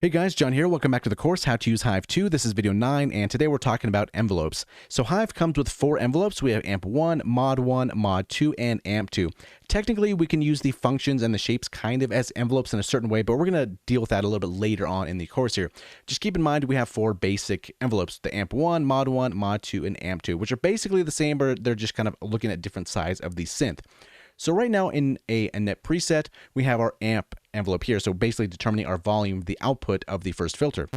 Hey guys, John here. Welcome back to the course, How to Use Hive 2. This is video 9, and today we're talking about envelopes. So Hive comes with 4 envelopes. We have AMP1, Mod1, Mod2, and AMP2. Technically, we can use the functions and the shapes kind of as envelopes in a certain way, but we're going to deal with that a little bit later on in the course here. Just keep in mind we have 4 basic envelopes, the AMP1, Mod1, Mod2, and AMP2, which are basically the same, but they're just kind of looking at different sides of the synth. So right now in a net preset, we have our amp envelope here. So basically determining our volume, the output of the first filter.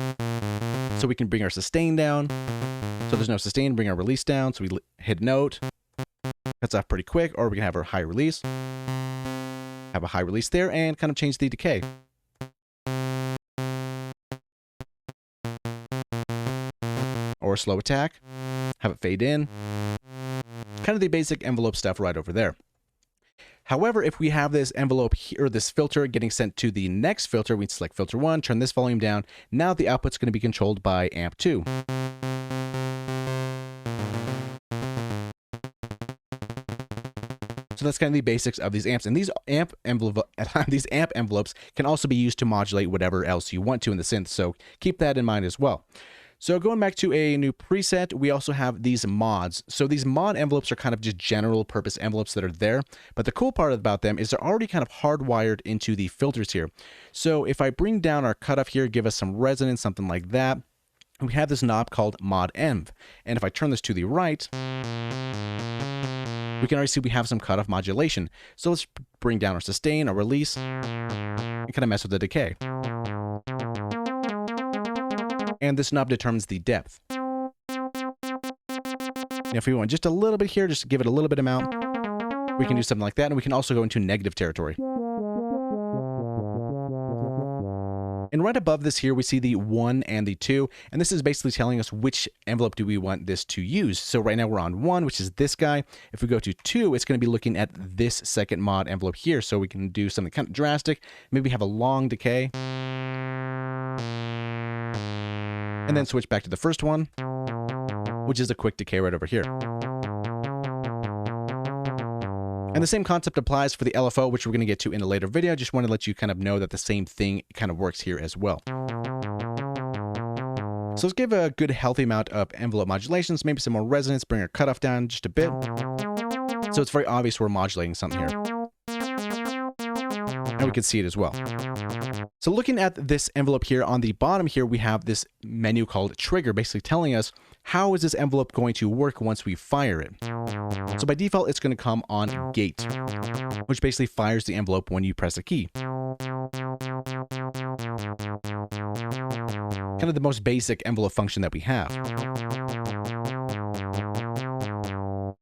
So we can bring our sustain down. So there's no sustain, bring our release down. So we hit note, cuts off pretty quick, or we can have our high release. Have a high release there and kind of change the decay. Or slow attack, have it fade in. Kind of the basic envelope stuff right over there. However, if we have this envelope here, this filter getting sent to the next filter, we select filter 1, turn this volume down. Now the output's going to be controlled by AMP2. So that's kind of the basics of these amps. And these amp envelopes can also be used to modulate whatever else you want to in the synth. So keep that in mind as well. So going back to a new preset, we also have these mods. So these mod envelopes are kind of just general purpose envelopes that are there. But the cool part about them is they're already kind of hardwired into the filters here. So if I bring down our cutoff here, give us some resonance, something like that, we have this knob called mod env. And if I turn this to the right, we can already see we have some cutoff modulation. So let's bring down our sustain, our release, and kind of mess with the decay. And this knob determines the depth. Now, if we want just a little bit here, just give it a little bit amount, we can do something like that, and we can also go into negative territory. And right above this here, we see the 1 and the 2, and this is basically telling us which envelope do we want this to use. So right now we're on 1, which is this guy. If we go to 2, it's going to be looking at this second mod envelope here, so we can do something kind of drastic, maybe have a long decay. And then switch back to the first one, which is a quick decay right over here. And the same concept applies for the LFO, which we're going to get to in a later video. Just want to let you kind of know that the same thing kind of works here as well. So let's give a good healthy amount of envelope modulations, maybe some more resonance, bring our cutoff down just a bit. So it's very obvious we're modulating something here. And we can see it as well. So looking at this envelope here, on the bottom here, we have this menu called trigger, basically telling us how is this envelope going to work once we fire it. So by default, it's going to come on gate, which basically fires the envelope when you press a key. Kind of the most basic envelope function that we have.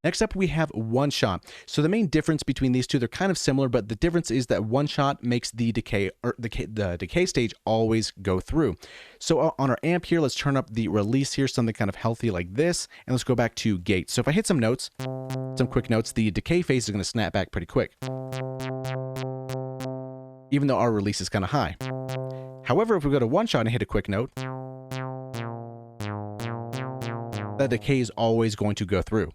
Next up, we have one shot. So the main difference between these two, they're kind of similar, but the difference is that one shot makes the decay, or the decay stage always go through. So on our amp here, let's turn up the release here, something kind of healthy like this, and let's go back to gate. So if I hit some notes, some quick notes, the decay phase is going to snap back pretty quick, even though our release is kind of high. However, if we go to one shot and hit a quick note, that decay is always going to go through.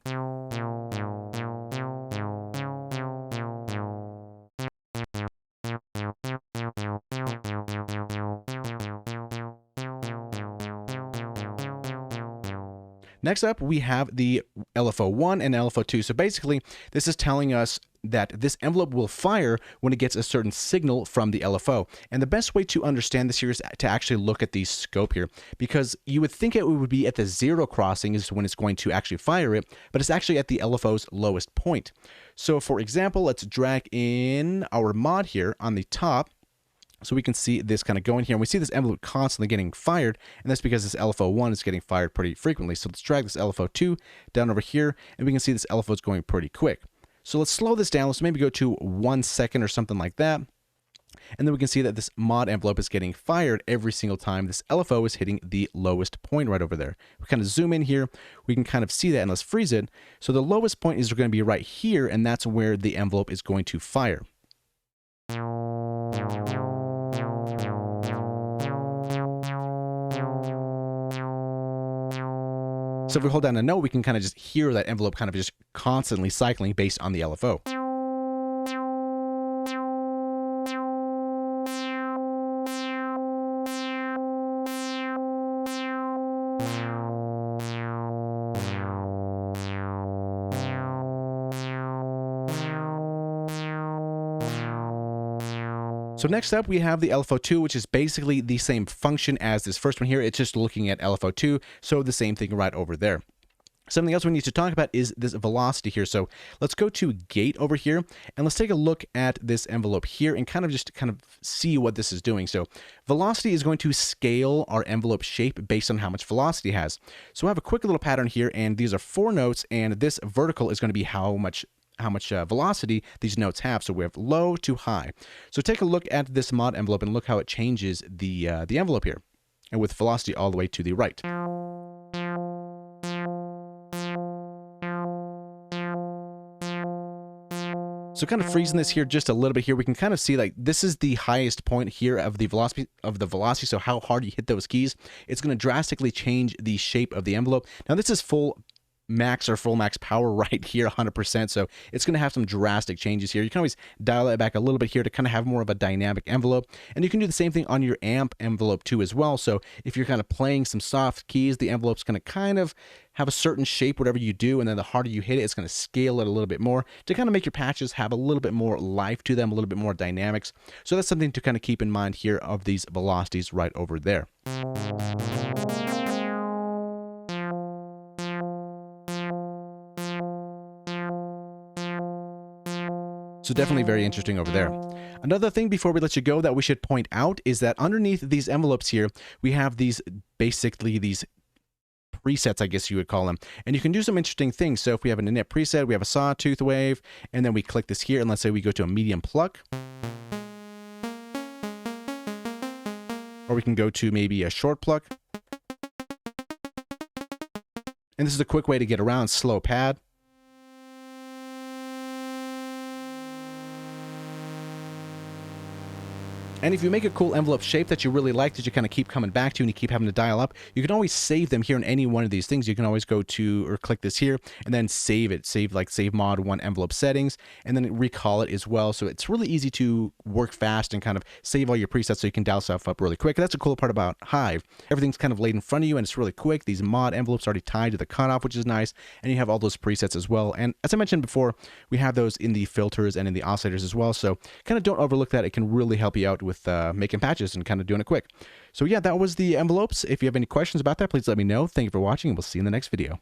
Next up, we have the LFO1 and LFO2. So basically, this is telling us that this envelope will fire when it gets a certain signal from the LFO. And the best way to understand this here is to actually look at the scope here, because you would think it would be at the 0 crossing is when it's going to actually fire it, but it's actually at the LFO's lowest point. So for example, let's drag in our mod here on the top. So we can see this kind of going here, and we see this envelope constantly getting fired, and that's because this LFO1 is getting fired pretty frequently. So let's drag this LFO2 down over here, and we can see this LFO is going pretty quick. So let's slow this down. Let's maybe go to 1 second or something like that. And then we can see that this mod envelope is getting fired every single time this LFO is hitting the lowest point right over there. We kind of zoom in here. We can kind of see that, and let's freeze it. So the lowest point is going to be right here, and that's where the envelope is going to fire. So if we hold down a note, we can kind of just hear that envelope kind of just constantly cycling based on the LFO. So next up, we have the LFO2, which is basically the same function as this first one here. It's just looking at LFO2, so the same thing right over there. Something else we need to talk about is this velocity here. So let's go to gate over here and let's take a look at this envelope here and kind of see what this is doing. So velocity is going to scale our envelope shape based on how much velocity it has. So I have a quick little pattern here, and these are 4 notes, and this vertical is going to be how much velocity these notes have. So we have low to high. So take a look at this mod envelope and look how it changes the envelope here, and with velocity all the way to the right. So kind of freezing this here just a little bit here, we can kind of see like this is the highest point here of the velocity. So how hard you hit those keys, it's going to drastically change the shape of the envelope. Now this is full max power right here, 100%. So it's going to have some drastic changes here. You can always dial it back a little bit here to kind of have more of a dynamic envelope. And you can do the same thing on your amp envelope too as well. So if you're kind of playing some soft keys, the envelope's going to kind of have a certain shape, whatever you do, and then the harder you hit it, it's going to scale it a little bit more to kind of make your patches have a little bit more life to them, a little bit more dynamics. So that's something to kind of keep in mind here of these velocities right over there. So definitely very interesting over there. Another thing before we let you go that we should point out is that underneath these envelopes here, we have these presets, I guess you would call them. And you can do some interesting things. So if we have an init preset, we have a sawtooth wave, and then we click this here, and let's say we go to a medium pluck. Or we can go to maybe a short pluck. And this is a quick way to get around slow pad. And if you make a cool envelope shape that you really like, that you kind of keep coming back to and you keep having to dial up, you can always save them here in any one of these things. You can always go to or click this here and then save it. Save mod 1 envelope settings and then recall it as well. So it's really easy to work fast and kind of save all your presets so you can dial stuff up really quick. And that's a cool part about Hive. Everything's kind of laid in front of you and it's really quick. These mod envelopes are already tied to the cutoff, which is nice. And you have all those presets as well. And as I mentioned before, we have those in the filters and in the oscillators as well. So kind of don't overlook that. It can really help you out with making patches and kind of doing it quick. So yeah, that was the envelopes. If you have any questions about that, please let me know. Thank you for watching, and we'll see you in the next video.